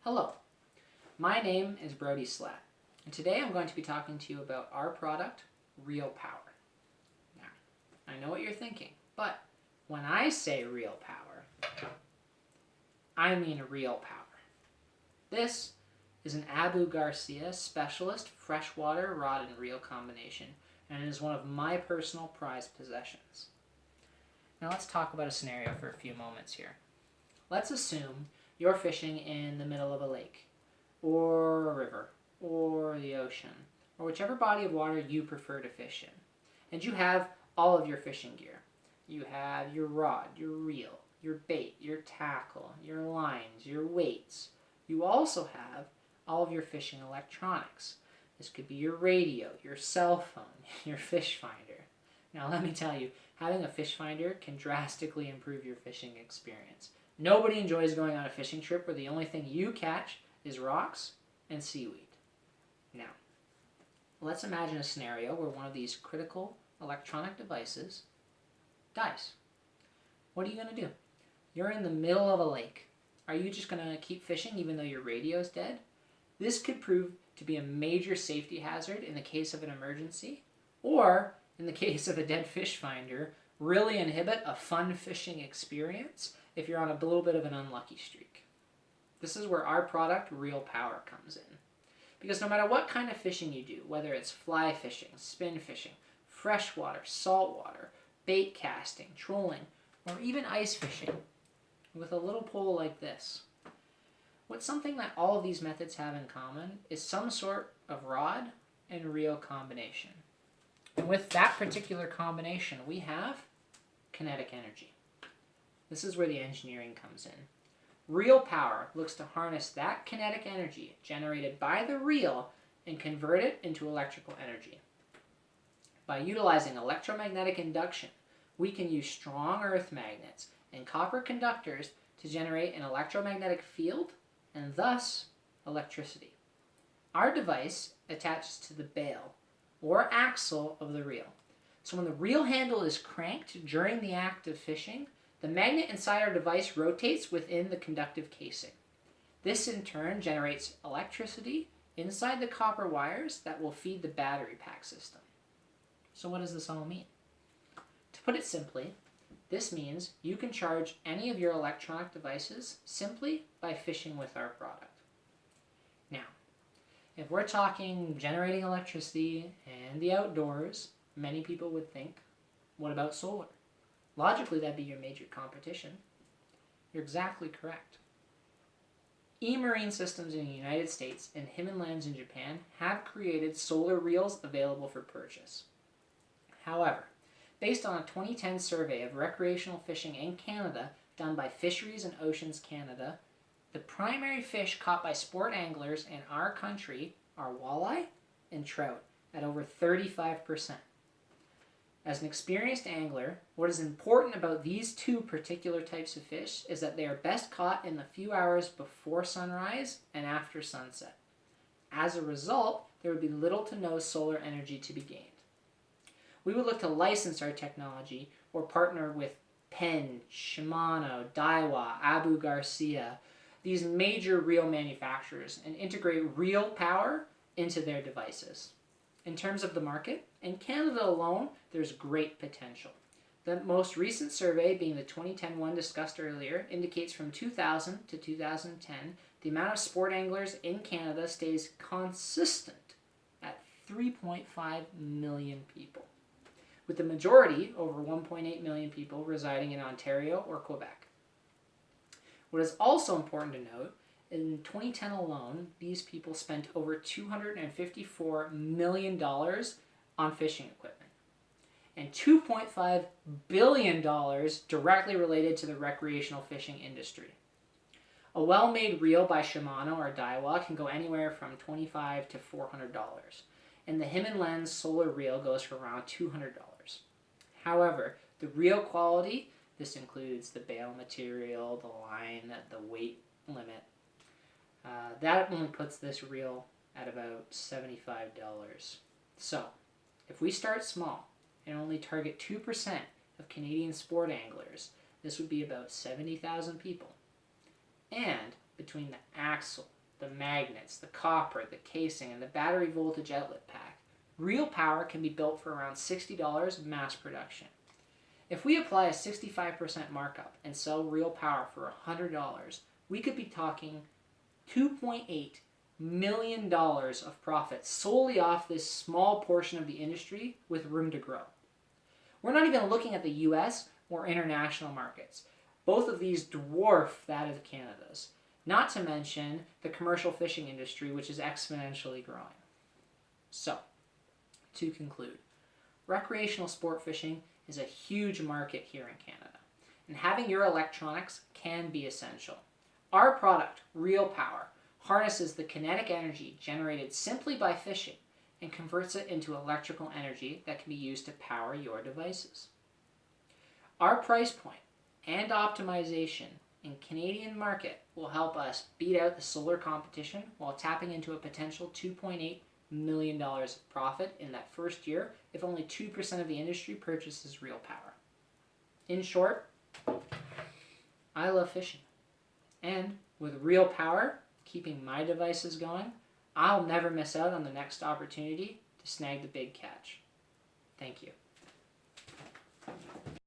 Hello, my name is Brodi Slaght, and today I'm going to be talking to you about our product, Real Power. Now, I know what you're thinking, but when I say real power, I mean real power. This is an Abu Garcia Specialist Freshwater Rod and Reel combination, and it is one of my personal prized possessions. Now let's talk about a scenario for a few moments here. Let's assume you're fishing in the middle of a lake, or a river, or the ocean, or whichever body of water you prefer to fish in. And you have all of your fishing gear. You have your rod, your reel, your bait, your tackle, your lines, your weights. You also have all of your fishing electronics. This could be your radio, your cell phone, your fish finder. Now let me tell you, having a fish finder can drastically improve your fishing experience. Nobody enjoys going on a fishing trip where the only thing you catch is rocks and seaweed. Now, let's imagine a scenario where one of these critical electronic devices dies. What are you going to do? You're in the middle of a lake. Are you just going to keep fishing even though your radio is dead? This could prove to be a major safety hazard in the case of an emergency, or in the case of a dead fish finder, really inhibit a fun fishing experience if you're on a little bit of an unlucky streak. This is where our product, Real Power, comes in. Because no matter what kind of fishing you do, whether it's fly fishing, spin fishing, freshwater, saltwater, bait casting, trolling, or even ice fishing, with a little pole like this, what's something that all of these methods have in common is some sort of rod and reel combination. And with that particular combination, we have kinetic energy. This is where the engineering comes in. Real Power looks to harness that kinetic energy generated by the reel and convert it into electrical energy. By utilizing electromagnetic induction, we can use strong earth magnets and copper conductors to generate an electromagnetic field and thus electricity. Our device attaches to the bail or axle of the reel. So when the reel handle is cranked during the act of fishing, the magnet inside our device rotates within the conductive casing. This in turn generates electricity inside the copper wires that will feed the battery pack system. So what does this all mean? To put it simply, this means you can charge any of your electronic devices simply by fishing with our product. Now, if we're talking generating electricity and the outdoors, many people would think, what about solar? Logically, that'd be your major competition. You're exactly correct. E-Marine Systems in the United States and Himenlands in Japan have created solar reels available for purchase. However, based on a 2010 survey of recreational fishing in Canada done by Fisheries and Oceans Canada, the primary fish caught by sport anglers in our country are walleye and trout at over 35%. As an experienced angler, what is important about these two particular types of fish is that they are best caught in the few hours before sunrise and after sunset. As a result, there would be little to no solar energy to be gained. We would look to license our technology or partner with Penn, Shimano, Daiwa, Abu Garcia, these major reel manufacturers, and integrate Real Power into their devices. In terms of the market, in Canada alone, there's great potential. The most recent survey, being the 2010 one discussed earlier, indicates from 2000 to 2010, the amount of sport anglers in Canada stays consistent at 3.5 million people, with the majority, over 1.8 million people, residing in Ontario or Quebec. What is also important to note, in 2010 alone, these people spent over $254 million on fishing equipment, and $2.5 billion directly related to the recreational fishing industry. A well-made reel by Shimano or Daiwa can go anywhere from $25 to $400, and the Himenlands solar reel goes for around $200. However, the reel quality, this includes the bail material, the line, the weight limit, that only puts this reel at about $75. So, if we start small and only target 2% of Canadian sport anglers, this would be about 70,000 people. And between the axle, the magnets, the copper, the casing, and the battery voltage outlet pack, Real Power can be built for around $60 mass production. If we apply a 65% markup and sell Real Power for $100, we could be talking $2.8 million of profit solely off this small portion of the industry with room to grow. We're not even looking at the US or international markets. Both of these dwarf that of Canada's, not to mention the commercial fishing industry, which is exponentially growing. So, to conclude, recreational sport fishing is a huge market here in Canada, and having your electronics can be essential. Our product, Real Power, harnesses the kinetic energy generated simply by fishing and converts it into electrical energy that can be used to power your devices. Our price point and optimization in Canadian market will help us beat out the solar competition while tapping into a potential $2.8 million of profit in that first year if only 2% of the industry purchases Real Power. In short, I love fishing. And with Real Power keeping my devices going, I'll never miss out on the next opportunity to snag the big catch. Thank you.